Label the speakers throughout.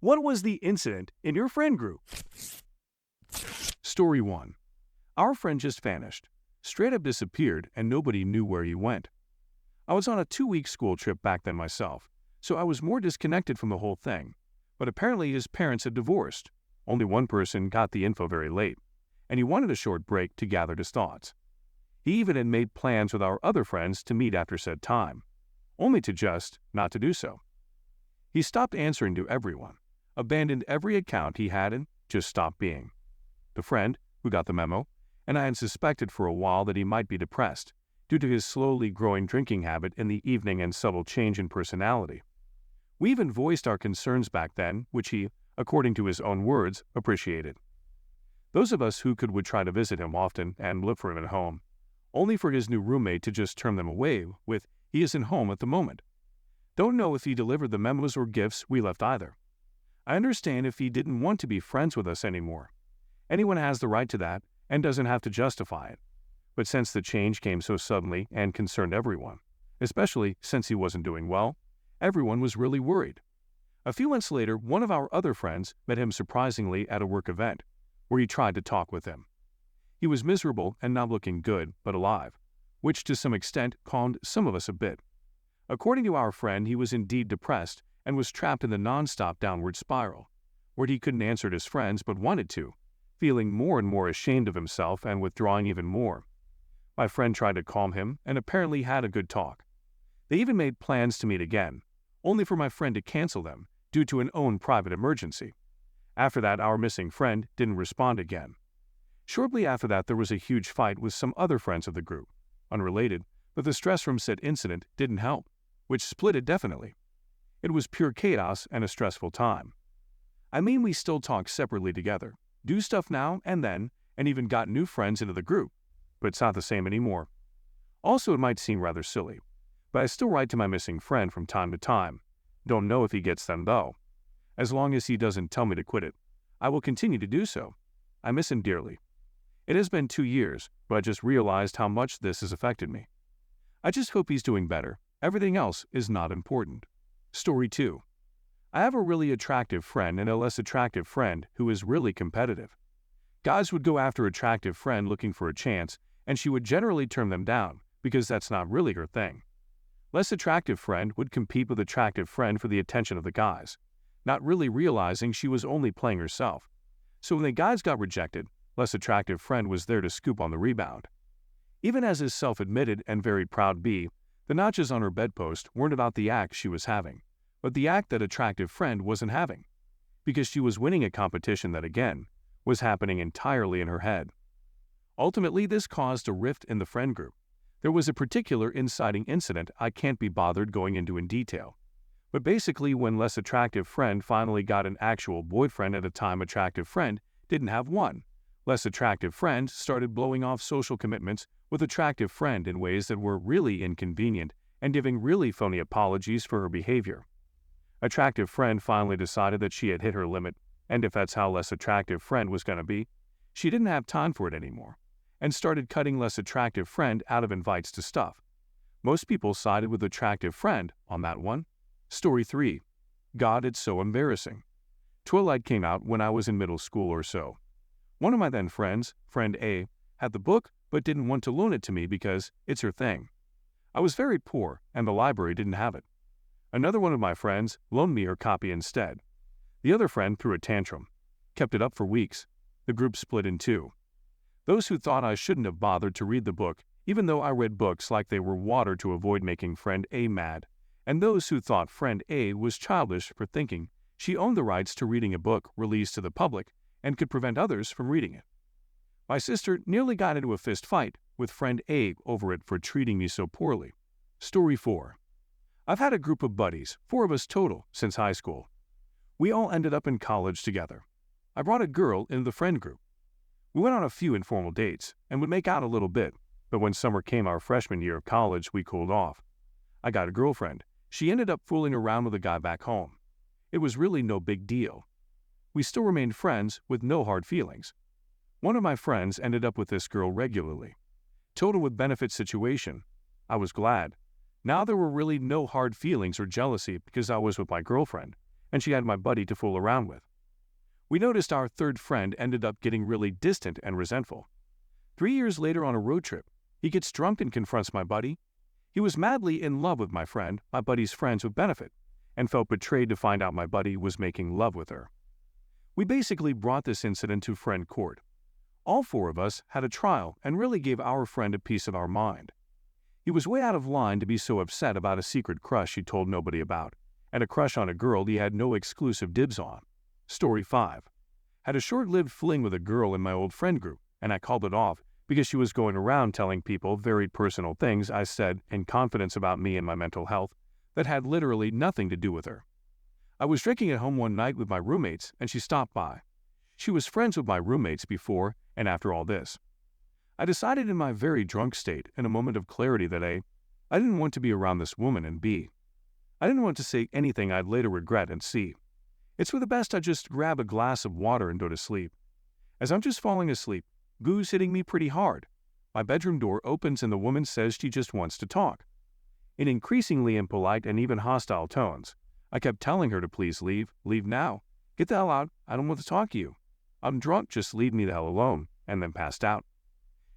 Speaker 1: What was the incident in your friend group? Story 1. Our friend just vanished. Straight up disappeared and nobody knew where he went. I was on a 2-week school trip back then myself, so I was more disconnected from the whole thing. But apparently his parents had divorced. Only one person got the info very late, and he wanted a short break to gather his thoughts. He even had made plans with our other friends to meet after said time, only to just not to do so. He stopped answering to everyone, abandoned every account he had and just stopped being. The friend, who got the memo, and I had suspected for a while that he might be depressed due to his slowly growing drinking habit in the evening and subtle change in personality. We even voiced our concerns back then, which he, according to his own words, appreciated. Those of us who could would try to visit him often and look for him at home, only for his new roommate to just turn them away with, "He isn't home at the moment." Don't know if he delivered the memos or gifts we left either. I understand if he didn't want to be friends with us anymore. Anyone has the right to that and doesn't have to justify it. But since the change came so suddenly and concerned everyone, especially since he wasn't doing well, everyone was really worried. A few months later, one of our other friends met him surprisingly at a work event, where he tried to talk with him. He was miserable and not looking good, but alive, which to some extent calmed some of us a bit. According to our friend, he was indeed depressed and was trapped in the non-stop downward spiral, where he couldn't answer his friends but wanted to, feeling more and more ashamed of himself and withdrawing even more. My friend tried to calm him and apparently had a good talk. They even made plans to meet again, only for my friend to cancel them due to an own private emergency. After that, our missing friend didn't respond again. Shortly after that, there was a huge fight with some other friends of the group, unrelated, but the stress from said incident didn't help, which split it definitely. It was pure chaos and a stressful time. I mean, we still talk separately together, do stuff now and then, and even got new friends into the group, but it's not the same anymore. Also, it might seem rather silly, but I still write to my missing friend from time to time. Don't know if he gets them though. As long as he doesn't tell me to quit it, I will continue to do so. I miss him dearly. It has been 2 years, but I just realized how much this has affected me. I just hope he's doing better. Everything else is not important. Story 2. I have a really attractive friend and a less attractive friend who is really competitive. Guys would go after attractive friend looking for a chance, and she would generally turn them down because that's not really her thing. Less attractive friend would compete with attractive friend for the attention of the guys, not really realizing she was only playing herself. So when the guys got rejected, less attractive friend was there to scoop on the rebound. Even as his self-admitted and very proud B, the notches on her bedpost weren't about the act she was having, but the act that attractive friend wasn't having, because she was winning a competition that again was happening entirely in her head. Ultimately, this caused a rift in the friend group. There was a particular inciting incident I can't be bothered going into in detail. But basically, when less attractive friend finally got an actual boyfriend at a time attractive friend didn't have one, less attractive friend started blowing off social commitments with attractive friend in ways that were really inconvenient and giving really phony apologies for her behavior. Attractive friend finally decided that she had hit her limit, and if that's how less attractive friend was going to be, she didn't have time for it anymore, and started cutting less attractive friend out of invites to stuff. Most people sided with attractive friend on that one. Story 3. God, it's so embarrassing. Twilight came out when I was in middle school or so. One of my then friends, friend A, had the book but didn't want to loan it to me because it's her thing. I was very poor and the library didn't have it. Another one of my friends loaned me her copy instead. The other friend threw a tantrum, kept it up for weeks. The group split in two. Those who thought I shouldn't have bothered to read the book, even though I read books like they were water to avoid making friend A mad, and those who thought friend A was childish for thinking she owned the rights to reading a book released to the public and could prevent others from reading it. My sister nearly got into a fist fight with friend A over it for treating me so poorly. Story 4. I've had a group of buddies, 4 of us total, since high school. We all ended up in college together. I brought a girl into the friend group. We went on a few informal dates and would make out a little bit, but when summer came our freshman year of college, we cooled off. I got a girlfriend. She ended up fooling around with a guy back home. It was really no big deal. We still remained friends with no hard feelings. One of my friends ended up with this girl regularly. Total with benefit situation. I was glad. Now there were really no hard feelings or jealousy because I was with my girlfriend, and she had my buddy to fool around with. We noticed our third friend ended up getting really distant and resentful. 3 years later on a road trip, he gets drunk and confronts my buddy. He was madly in love with my friend, my buddy's friends with benefit, and felt betrayed to find out my buddy was making love with her. We basically brought this incident to friend court. All four of us had a trial and really gave our friend a piece of our mind. He was way out of line to be so upset about a secret crush he told nobody about, and a crush on a girl he had no exclusive dibs on. Story 5. Had a short-lived fling with a girl in my old friend group, and I called it off because she was going around telling people very personal things I said in confidence about me and my mental health that had literally nothing to do with her. I was drinking at home one night with my roommates, and she stopped by. She was friends with my roommates before and after all this. I decided in my very drunk state, in a moment of clarity, that A, I didn't want to be around this woman, and B, I didn't want to say anything I'd later regret, and C, it's for the best I just grab a glass of water and go to sleep. As I'm just falling asleep, Goo's hitting me pretty hard. My bedroom door opens and the woman says she just wants to talk. In increasingly impolite and even hostile tones, I kept telling her to please leave now, get the hell out, I don't want to talk to you. I'm drunk, just leave me the hell alone, and then passed out.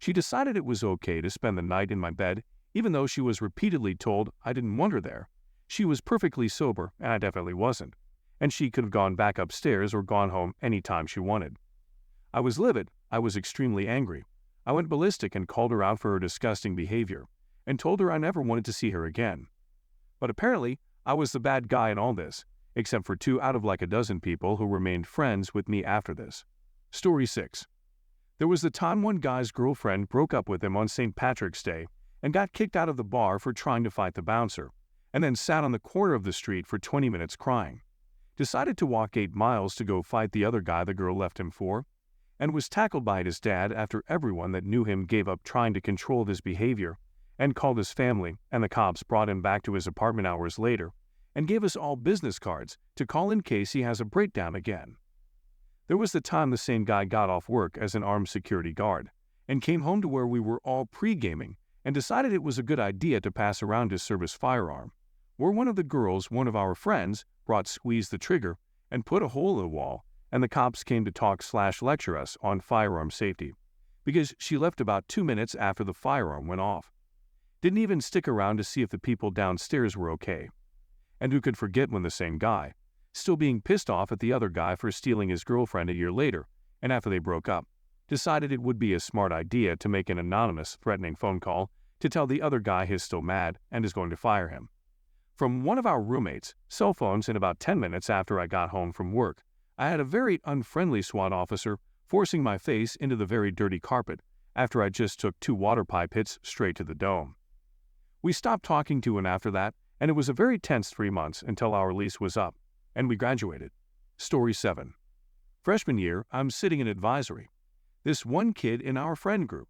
Speaker 1: She decided it was okay to spend the night in my bed, even though she was repeatedly told I didn't want her there. She was perfectly sober, and I definitely wasn't, and she could have gone back upstairs or gone home any time she wanted. I was livid. I was extremely angry. I went ballistic and called her out for her disgusting behavior, and told her I never wanted to see her again. But apparently, I was the bad guy in all this, except for 2 out of like a dozen people who remained friends with me after this. Story 6. There was the time one guy's girlfriend broke up with him on St. Patrick's Day and got kicked out of the bar for trying to fight the bouncer, and then sat on the corner of the street for 20 minutes crying. Decided to walk 8 miles to go fight the other guy the girl left him for, and was tackled by his dad after everyone that knew him gave up trying to control his behavior and called his family, and the cops brought him back to his apartment hours later and gave us all business cards to call in case he has a breakdown again. There was the time the same guy got off work as an armed security guard and came home to where we were all pre-gaming and decided it was a good idea to pass around his service firearm, where one of the girls, one of our friends, brought squeeze the trigger and put a hole in the wall, and the cops came to talk/lecture us on firearm safety because she left about 2 minutes after the firearm went off. Didn't even stick around to see if the people downstairs were okay. And who could forget when the same guy, still being pissed off at the other guy for stealing his girlfriend a year later, and after they broke up, decided it would be a smart idea to make an anonymous, threatening phone call to tell the other guy he's still mad and is going to fire him. From one of our roommates' cell phones in about 10 minutes after I got home from work, I had a very unfriendly SWAT officer forcing my face into the very dirty carpet after I just took 2 water pipe hits straight to the dome. We stopped talking to him after that, and it was a very tense 3 months until our lease was up, and we graduated. Story 7. Freshman year, I'm sitting in advisory. This one kid in our friend group,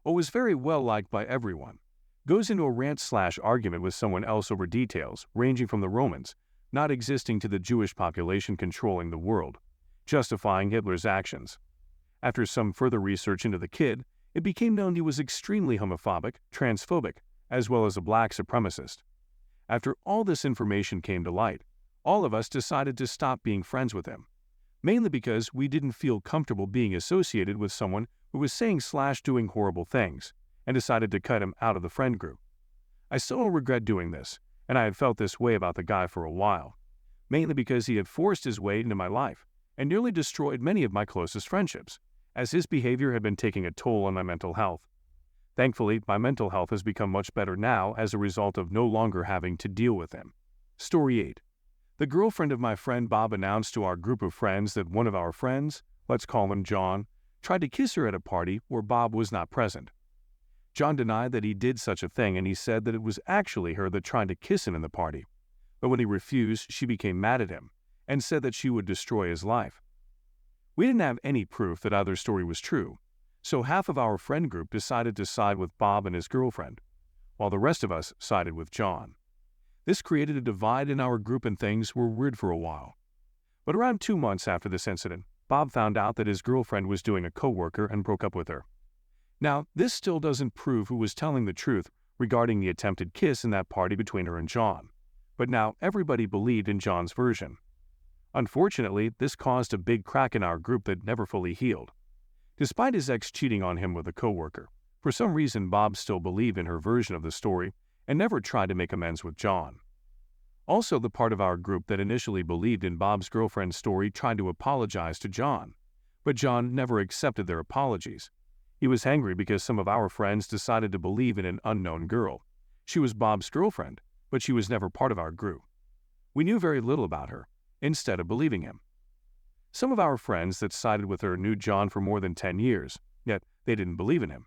Speaker 1: who was very well liked by everyone, goes into a rant/argument with someone else over details ranging from the Romans not existing to the Jewish population controlling the world, justifying Hitler's actions. After some further research into the kid, it became known he was extremely homophobic, transphobic, as well as a black supremacist. After all this information came to light, all of us decided to stop being friends with him, mainly because we didn't feel comfortable being associated with someone who was saying/doing horrible things, and decided to cut him out of the friend group. I still don't regret doing this, and I had felt this way about the guy for a while, mainly because he had forced his way into my life and nearly destroyed many of my closest friendships, as his behavior had been taking a toll on my mental health. Thankfully, my mental health has become much better now as a result of no longer having to deal with him. Story 8. The girlfriend of my friend Bob announced to our group of friends that one of our friends, let's call him John, tried to kiss her at a party where Bob was not present. John denied that he did such a thing, and he said that it was actually her that tried to kiss him in the party. But when he refused, she became mad at him and said that she would destroy his life. We didn't have any proof that either story was true, so half of our friend group decided to side with Bob and his girlfriend, while the rest of us sided with John. This created a divide in our group and things were weird for a while. But around 2 months after this incident, Bob found out that his girlfriend was doing a coworker and broke up with her. Now, this still doesn't prove who was telling the truth regarding the attempted kiss in that party between her and John, but now everybody believed in John's version. Unfortunately, this caused a big crack in our group that never fully healed. Despite his ex cheating on him with a coworker, for some reason Bob still believed in her version of the story and never tried to make amends with John. Also, the part of our group that initially believed in Bob's girlfriend's story tried to apologize to John, but John never accepted their apologies. He was angry because some of our friends decided to believe in an unknown girl. She was Bob's girlfriend, but she was never part of our group. We knew very little about her, instead of believing him. Some of our friends that sided with her knew John for more than 10 years, yet they didn't believe in him.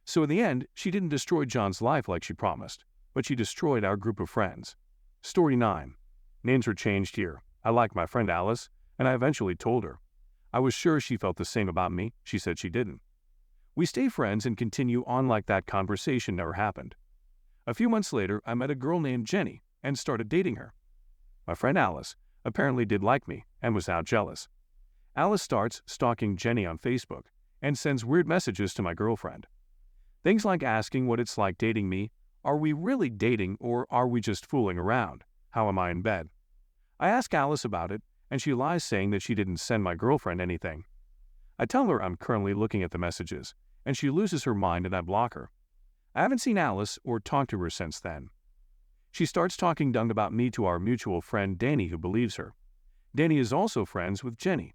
Speaker 1: So in the end, she didn't destroy John's life like she promised, but she destroyed our group of friends. Story 9. Names were changed here. I liked my friend Alice, and I eventually told her. I was sure she felt the same about me. She said she didn't. We stay friends and continue on like that conversation never happened. A few months later, I met a girl named Jenny and started dating her. My friend Alice apparently did like me and was now jealous. Alice starts stalking Jenny on Facebook and sends weird messages to my girlfriend. Things like asking what it's like dating me, are we really dating or are we just fooling around? How am I in bed? I ask Alice about it, and she lies saying that she didn't send my girlfriend anything. I tell her I'm currently looking at the messages, and she loses her mind and I block her. I haven't seen Alice or talked to her since then. She starts talking dung about me to our mutual friend Danny, who believes her. Danny is also friends with Jenny.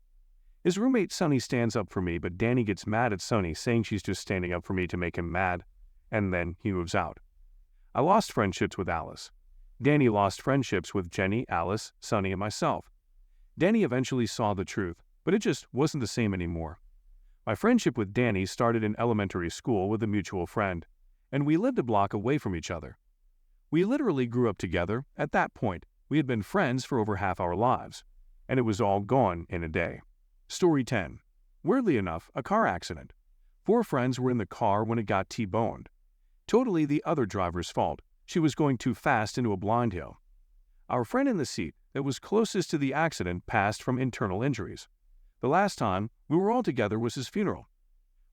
Speaker 1: His roommate Sonny stands up for me, but Danny gets mad at Sonny, saying she's just standing up for me to make him mad, and then he moves out. I lost friendships with Alice. Danny lost friendships with Jenny, Alice, Sonny, and myself. Danny eventually saw the truth, but it just wasn't the same anymore. My friendship with Danny started in elementary school with a mutual friend, and we lived a block away from each other. We literally grew up together. At that point, we had been friends for over half our lives, and it was all gone in a day. Story 10. Weirdly enough, a car accident. 4 friends were in the car when it got T-boned. Totally the other driver's fault. She was going too fast into a blind hill. Our friend in the seat that was closest to the accident passed from internal injuries. The last time we were all together was his funeral.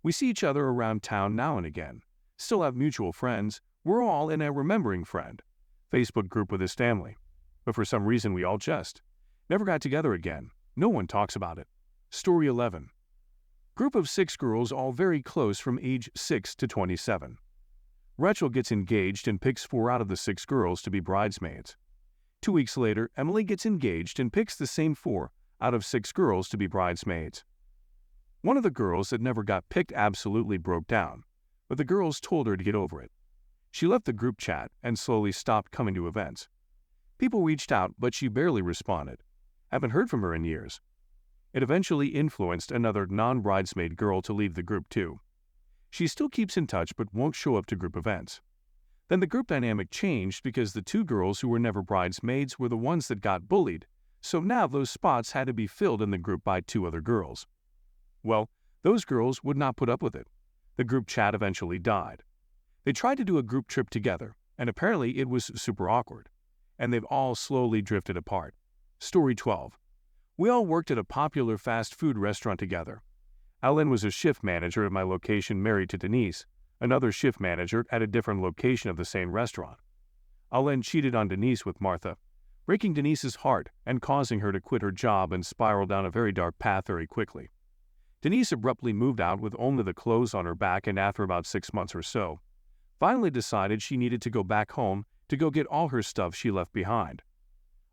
Speaker 1: We see each other around town now and again. Still have mutual friends. We're all in a remembering friend Facebook group with his family. But for some reason we all just never got together again. No one talks about it. Story 11. Group of 6 girls, all very close from age 6 to 27. Rachel gets engaged and picks 4 out of the 6 girls to be bridesmaids. 2 weeks later, Emily gets engaged and picks the same 4 out of 6 girls to be bridesmaids. One of the girls that never got picked absolutely broke down, but the girls told her to get over it. She left the group chat and slowly stopped coming to events. People reached out, but she barely responded. Haven't heard from her in years. It eventually influenced another non-bridesmaid girl to leave the group too. She still keeps in touch but won't show up to group events. Then the group dynamic changed because the 2 girls who were never bridesmaids were the ones that got bullied, so now those spots had to be filled in the group by 2 other girls. Well, those girls would not put up with it. The group chat eventually died. They tried to do a group trip together, and apparently it was super awkward, and they've all slowly drifted apart. Story 12. We all worked at a popular fast food restaurant together. Ellen was a shift manager at my location, married to Denise, another shift manager at a different location of the same restaurant. Ellen cheated on Denise with Martha, breaking Denise's heart and causing her to quit her job and spiral down a very dark path very quickly. Denise abruptly moved out with only the clothes on her back, and after about 6 months or so, finally decided she needed to go back home to go get all her stuff she left behind.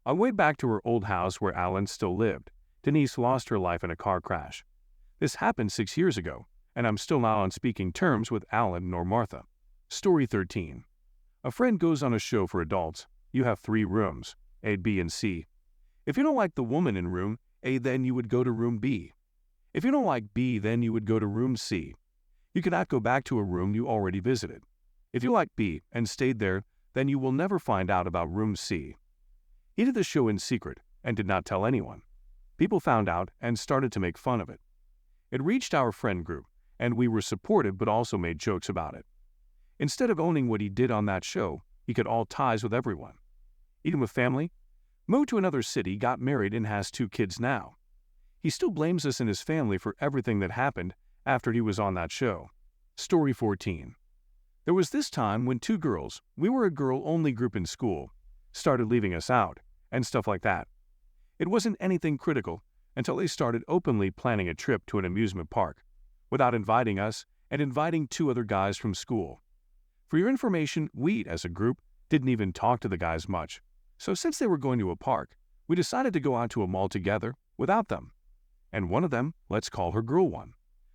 Speaker 1: On the way back to her old house where Alan still lived, Denise lost her life in a car crash. This happened 6 years ago, and I'm still not on speaking terms with Alan nor Martha. Story 13. A friend goes on a show for adults. You have 3 rooms, A, B, and C. If you don't like the woman in room A, then you would go to room B. If you don't like B, then you would go to room C. You cannot go back to a room you already visited. If you like B and stayed there, then you will never find out about room C. He did the show in secret and did not tell anyone. People found out and started to make fun of it. It reached our friend group, and we were supportive but also made jokes about it. Instead of owning what he did on that show, he cut all ties with everyone. Even with family, moved to another city, got married, and has 2 kids now. He still blames us and his family for everything that happened after he was on that show. Story 14. There was this time when 2 girls, we were a girl-only group in school, started leaving us out, and stuff like that. It wasn't anything critical until they started openly planning a trip to an amusement park, without inviting us and inviting 2 other guys from school. For your information, we, as a group, didn't even talk to the guys much. So since they were going to a park, we decided to go out to a mall together without them. And one of them, let's call her Girl 1,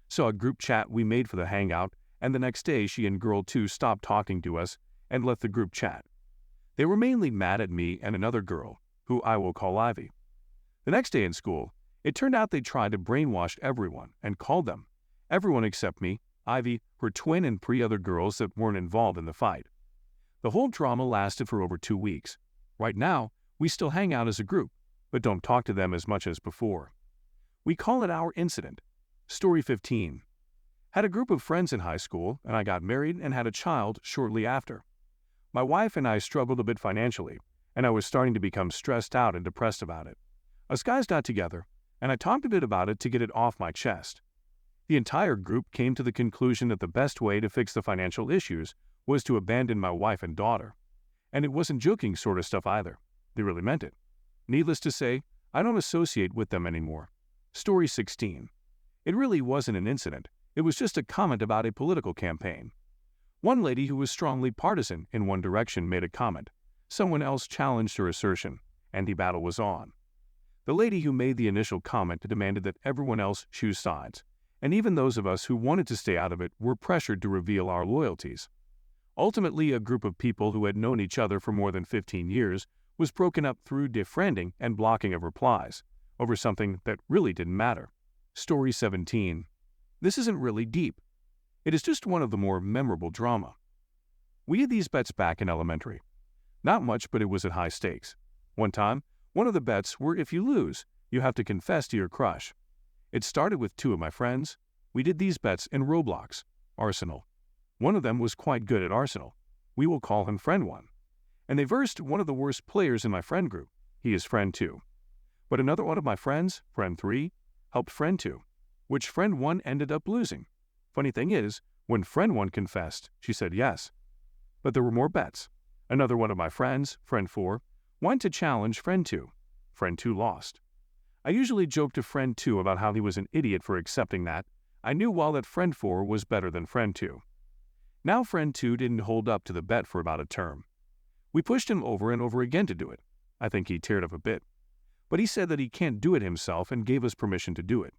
Speaker 1: saw a group chat we made for the hangout, and the next day she and Girl 2 stopped talking to us and left the group chat. They were mainly mad at me and another girl, who I will call Ivy. The next day in school, it turned out they tried to brainwash everyone and called them, everyone except me, Ivy, her twin, and 3 other girls that weren't involved in the fight. The whole drama lasted for over 2 weeks. Right now, we still hang out as a group, but don't talk to them as much as before. We call it our incident. Story 15. Had a group of friends in high school, and I got married and had a child shortly after. My wife and I struggled a bit financially, and I was starting to become stressed out and depressed about it. Us guys got together, and I talked a bit about it to get it off my chest. The entire group came to the conclusion that the best way to fix the financial issues was to abandon my wife and daughter. And it wasn't joking sort of stuff either. They really meant it. Needless to say, I don't associate with them anymore. Story 16. It really wasn't an incident. It was just a comment about a political campaign. One lady who was strongly partisan in one direction made a comment. Someone else challenged her assertion, and the battle was on. The lady who made the initial comment demanded that everyone else choose sides, and even those of us who wanted to stay out of it were pressured to reveal our loyalties. Ultimately, a group of people who had known each other for more than 15 years was broken up through defriending and blocking of replies, over something that really didn't matter. Story 17. This isn't really deep. It is just one of the more memorable drama. We had these bets back in elementary. Not much, but it was at high stakes. One time, one of the bets were if you lose, you have to confess to your crush. It started with 2 of my friends. We did these bets in Roblox, Arsenal. One of them was quite good at Arsenal. We will call him Friend 1. And they versed one of the worst players in my friend group. He is Friend 2. But another one of my friends, Friend 3, helped Friend 2, which Friend 1 ended up losing. Funny thing is, when Friend 1 confessed, she said yes. But there were more bets. Another one of my friends, Friend 4, wanted to challenge Friend 2. Friend 2 lost. I usually joke to Friend 2 about how he was an idiot for accepting that. I knew well that Friend 4 was better than Friend 2. Now Friend 2 didn't hold up to the bet for about a term. We pushed him over and over again to do it. I think he teared up a bit. But he said that he can't do it himself and gave us permission to do it.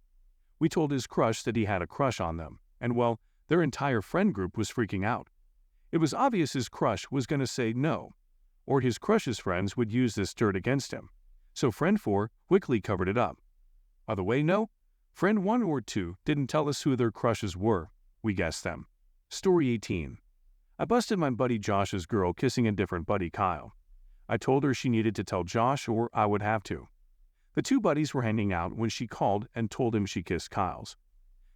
Speaker 1: We told his crush that he had a crush on them, and well, their entire friend group was freaking out. It was obvious his crush was going to say no, or his crush's friends would use this dirt against him. So Friend 4 quickly covered it up. By the way, no, Friend 1 or 2 didn't tell us who their crushes were. We guessed them. Story 18. I busted my buddy Josh's girl kissing a different buddy, Kyle. I told her she needed to tell Josh or I would have to. The 2 buddies were hanging out when she called and told him she kissed Kyle's.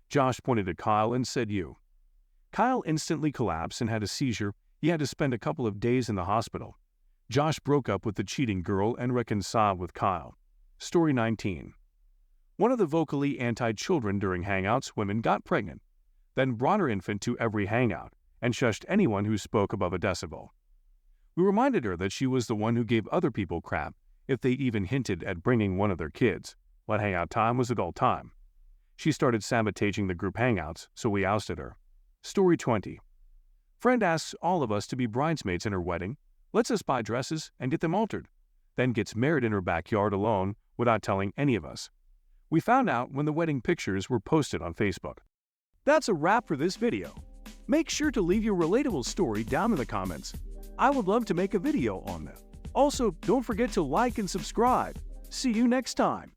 Speaker 1: Josh pointed at Kyle and said, "You." Kyle instantly collapsed and had a seizure. He had to spend a couple of days in the hospital. Josh broke up with the cheating girl and reconciled with Kyle. Story 19. One of the vocally anti-children during hangouts women got pregnant, then brought her infant to every hangout and shushed anyone who spoke above a decibel. We reminded her that she was the one who gave other people crap if they even hinted at bringing one of their kids, but hangout time was adult time. She started sabotaging the group hangouts, so we ousted her. Story 20. Friend asks all of us to be bridesmaids in her wedding, lets us buy dresses and get them altered, then gets married in her backyard alone without telling any of us. We found out when the wedding pictures were posted on Facebook. That's a wrap for this video. Make sure to leave your relatable story down in the comments. I would love to make a video on them. Also, don't forget to like and subscribe. See you next time.